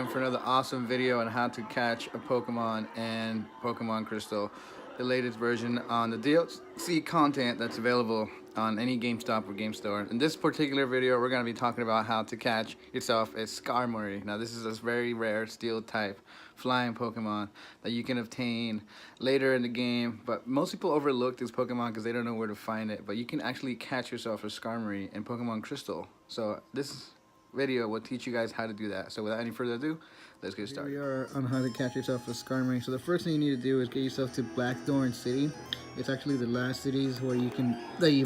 for another awesome video on how to catch a Pokemon and Pokemon Crystal, the latest version on the DLC content that's available on any GameStop or Game Store. In this particular video, we're going to be talking about how to catch yourself a skarmory. Now, this is a very rare steel type flying Pokemon that you can obtain later in the game, but most people overlook this Pokemon because they don't know where to find it. But you can actually catch yourself a skarmory in Pokemon Crystal. So this video will teach you guys how to do that. So without any further ado, let's get started. Here we are on how to catch yourself a skarmory. So the first thing you need to do is get yourself to Blackthorn City. It's actually the last cities where you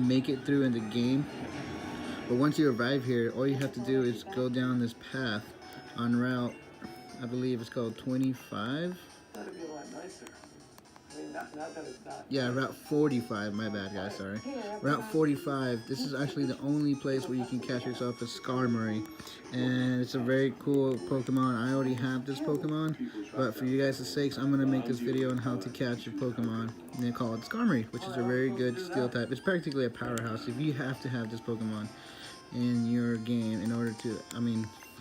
make it through in the game. But once you arrive here, all you have to do is go down this path on route, I believe it's called 25. That'd be a lot nicer. I mean, not that it's not. Yeah, Route 45, my bad guys, sorry. Route 45, this is actually the only place where you can catch yourself a skarmory. And it's a very cool Pokemon. I already have this Pokemon, but for you guys' sakes, I'm going to make this video on how to catch a Pokemon. And they call it Skarmory, which is a very good steel type. It's practically a powerhouse. If you have to have this Pokemon in your game in order to,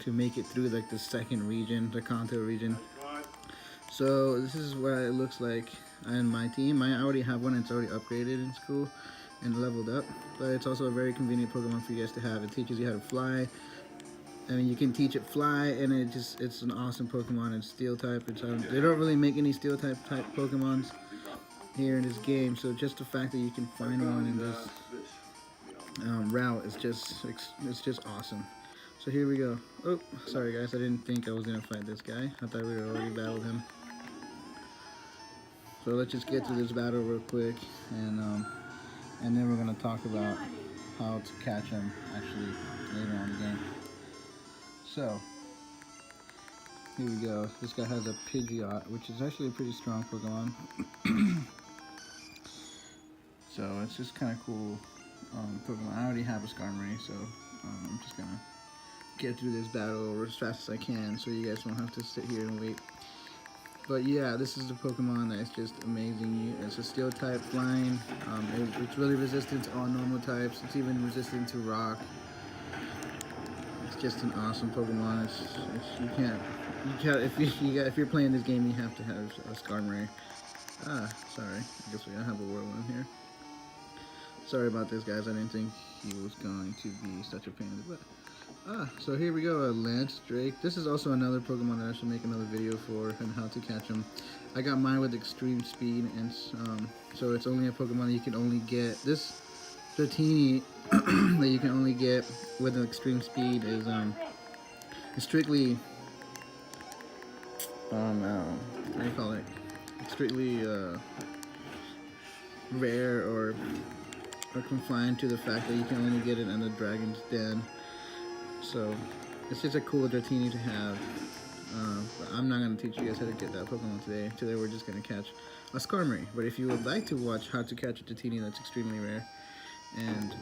to make it through like the second region, the Kanto region. So this is what it looks like on my team. I already have one. It's already upgraded in school and leveled up, but it's also a very convenient Pokemon for you guys to have. It teaches you how to fly. I mean, you can teach it fly, and it's an awesome Pokemon. It's steel type. They don't really make any steel type Pokemons here in this game, so just the fact that you can find one in this route is just awesome. So here we go. Oh, sorry guys, I didn't think I was gonna fight this guy. I thought we already battled him. So let's just get to this battle real quick, and then we're gonna talk about how to catch him actually later on in the game. So here we go. This guy has a Pidgeot, which is actually a pretty strong Pokemon. So it's just kind of cool Pokemon. I already have a Skarmory, so I'm just gonna get through this battle as fast as I can, so you guys don't have to sit here and wait. But yeah, this is the Pokemon that's just amazing. It's a steel type flying. It's really resistant to all normal types. It's even resistant to rock. It's just an awesome Pokemon. If you're playing this game, you have to have a Skarmory. Sorry. I guess we're gonna have a whirlwind here. Sorry about this, guys. I didn't think he was going to be such a pain in the butt. So here we go, a Lance Drake. This is also another Pokemon that I should make another video for and how to catch him. I got mine with extreme speed, and so it's only a Pokemon that you can only get. This Dratini that you can only get with an extreme speed is strictly what do you call it? It's strictly rare or confined to the fact that you can only get it in the Dragon's Den. So it's just a cool Dratini to have. But I'm not going to teach you guys how to get that Pokemon today. Today we're just going to catch a Skarmory. But if you would like to watch how to catch a Dratini that's extremely rare and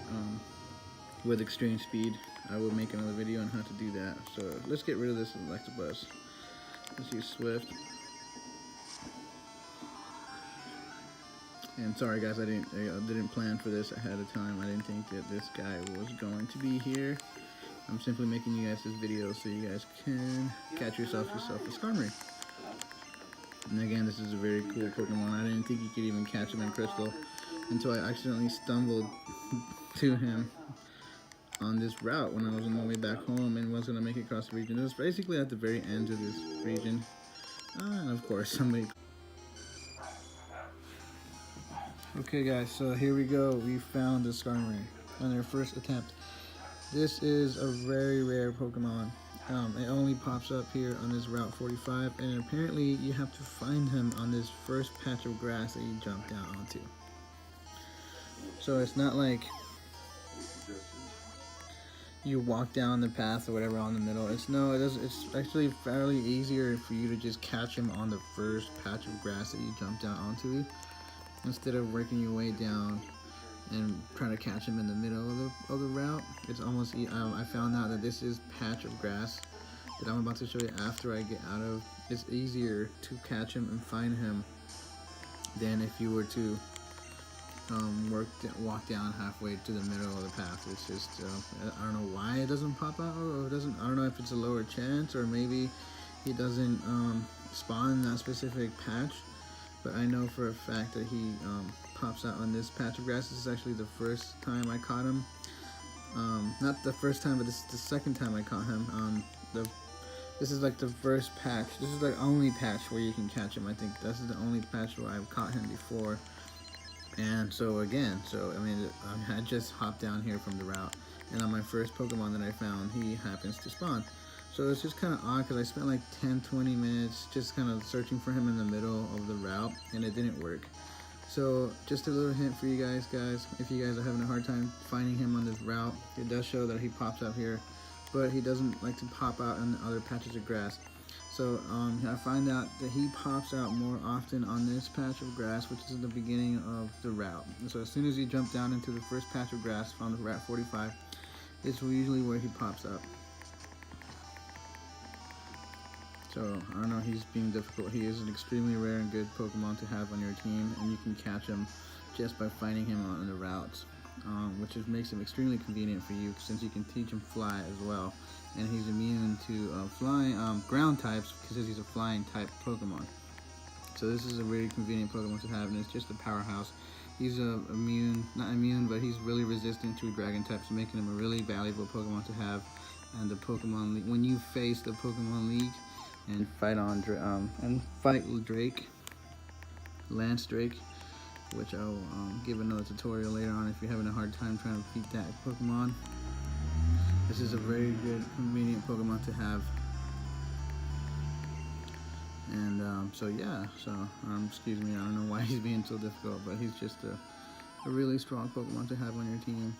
with extreme speed, I will make another video on how to do that. So let's get rid of this Electabuzz. Let's use Swift. And sorry guys, I didn't plan for this ahead of time. I didn't think that this guy was going to be here. I'm simply making you guys this video so you guys can catch yourself a Skarmory. And again, this is a very cool Pokemon. I didn't think you could even catch him in Crystal until I accidentally stumbled to him on this route when I was on my way back home and was going to make it across the region. It was basically at the very end of this region. And of course, somebody... Okay guys, so here we go. We found the Skarmory on their first attempt. This is a very rare Pokemon. It only pops up here on this Route 45, and apparently you have to find him on this first patch of grass that you jump down onto. So it's not like you walk down the path or whatever on the middle. It's actually fairly easier for you to just catch him on the first patch of grass that you jump down onto, instead of working your way down and trying to catch him in the middle of the route. It's almost, I found out that this is patch of grass that I'm about to show you after I get out of. It's easier to catch him and find him than if you were to walk down halfway to the middle of the path. It's just, I don't know why it doesn't pop out, or it doesn't, I don't know if it's a lower chance, or maybe he doesn't spawn in that specific patch, but I know for a fact that he pops out on this patch of grass. This is actually the first time I caught him. Not the first time, but this is the second time I caught him. This is like the first patch. This is the only patch where you can catch him. I think this is the only patch where I've caught him before. And so again, I mean, I just hopped down here from the route, and on my first Pokemon that I found, he happens to spawn. So it's just kind of odd because I spent like 10-20 minutes just kind of searching for him in the middle of the route, and it didn't work. So just a little hint for you guys, if you guys are having a hard time finding him on this route, it does show that he pops up here, but he doesn't like to pop out in other patches of grass. So I find out that he pops out more often on this patch of grass, which is the beginning of the route. So as soon as you jump down into the first patch of grass found on Route 45, it's usually where he pops up. So I don't know, he's being difficult. He is an extremely rare and good Pokemon to have on your team, and you can catch him just by finding him on the routes, which makes him extremely convenient for you since you can teach him fly as well. And he's immune to flying ground types because he's a flying type Pokemon. So this is a really convenient Pokemon to have, and it's just a powerhouse. He's not immune, but he's really resistant to dragon types, making him a really valuable Pokemon to have. And the Pokemon League, when you face the Pokemon League and fight Lance Drake, which I'll give another tutorial later on if you're having a hard time trying to beat that Pokemon. This is a very good, convenient Pokemon to have. And so yeah, excuse me, I don't know why he's being so difficult, but he's just a really strong Pokemon to have on your team.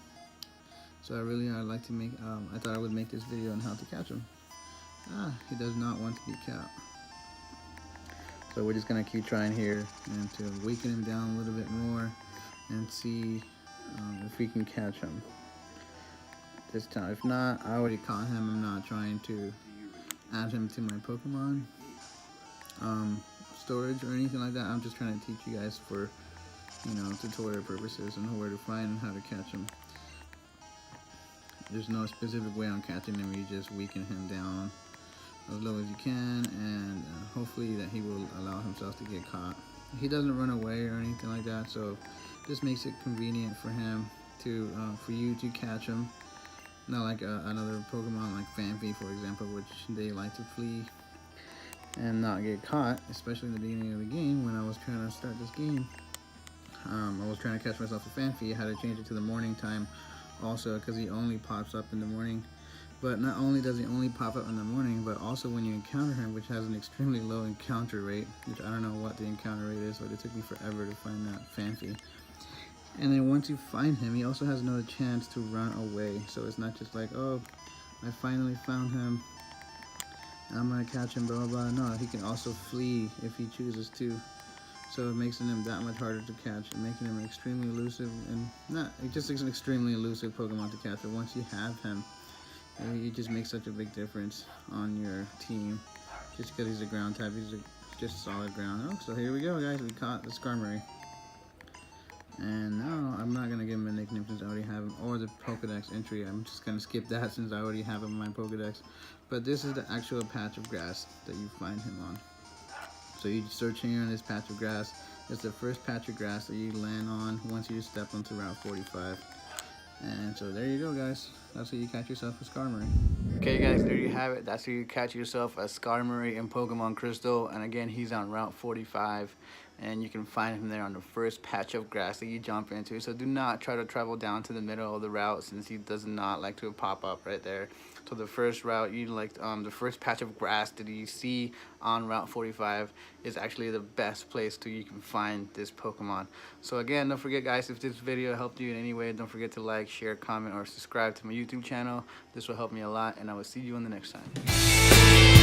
So I'd like to make, I thought I would make this video on how to catch him. He does not want to be caught. So we're just gonna keep trying here and to weaken him down a little bit more and see if we can catch him this time. If not, I already caught him. I'm not trying to add him to my Pokemon storage or anything like that. I'm just trying to teach you guys for, tutorial purposes and where to find and how to catch him. There's no specific way on catching him. You just weaken him down as low as you can, and hopefully that he will allow himself to get caught. He doesn't run away or anything like that, so this makes it convenient for him to for you to catch him. Not like another Pokemon like Phanpy, for example, which they like to flee and not get caught, especially in the beginning of the game. When I was trying to start this game, I was trying to catch myself a Phanpy. I had to change it to the morning time also because he only pops up in the morning. But not only does he only pop up in the morning, but also when you encounter him, which has an extremely low encounter rate, which I don't know what the encounter rate is, but it took me forever to find that Phanpy. And then once you find him, he also has no chance to run away. So it's not just like, oh, I finally found him, I'm gonna catch him, blah blah blah. No, he can also flee if he chooses to. So it makes him that much harder to catch, and making him extremely elusive, and it just is an extremely elusive Pokemon to catch. But once you have him, it just makes such a big difference on your team. Just because he's a ground type, he's just solid ground. Oh, so here we go, guys. We caught the Skarmory. And now I'm not gonna give him a nickname since I already have him, or the Pokedex entry. I'm just gonna skip that since I already have him in my Pokedex. But this is the actual patch of grass that you find him on. So you search here on this patch of grass. It's the first patch of grass that you land on once you step onto Route 45. And so there you go, guys. That's how you catch yourself a Skarmory. Okay guys, there you have it. That's how you catch yourself a Skarmory in Pokemon Crystal. And again, he's on Route 45. And you can find him there on the first patch of grass that you jump into. So do not try to travel down to the middle of the route, since he does not like to pop up right there. So the first route, the first patch of grass that you see on Route 45 is actually the best place you can find this Pokemon. So again, don't forget guys, if this video helped you in any way, don't forget to like, share, comment, or subscribe to my YouTube channel. This will help me a lot, and I will see you in the next time.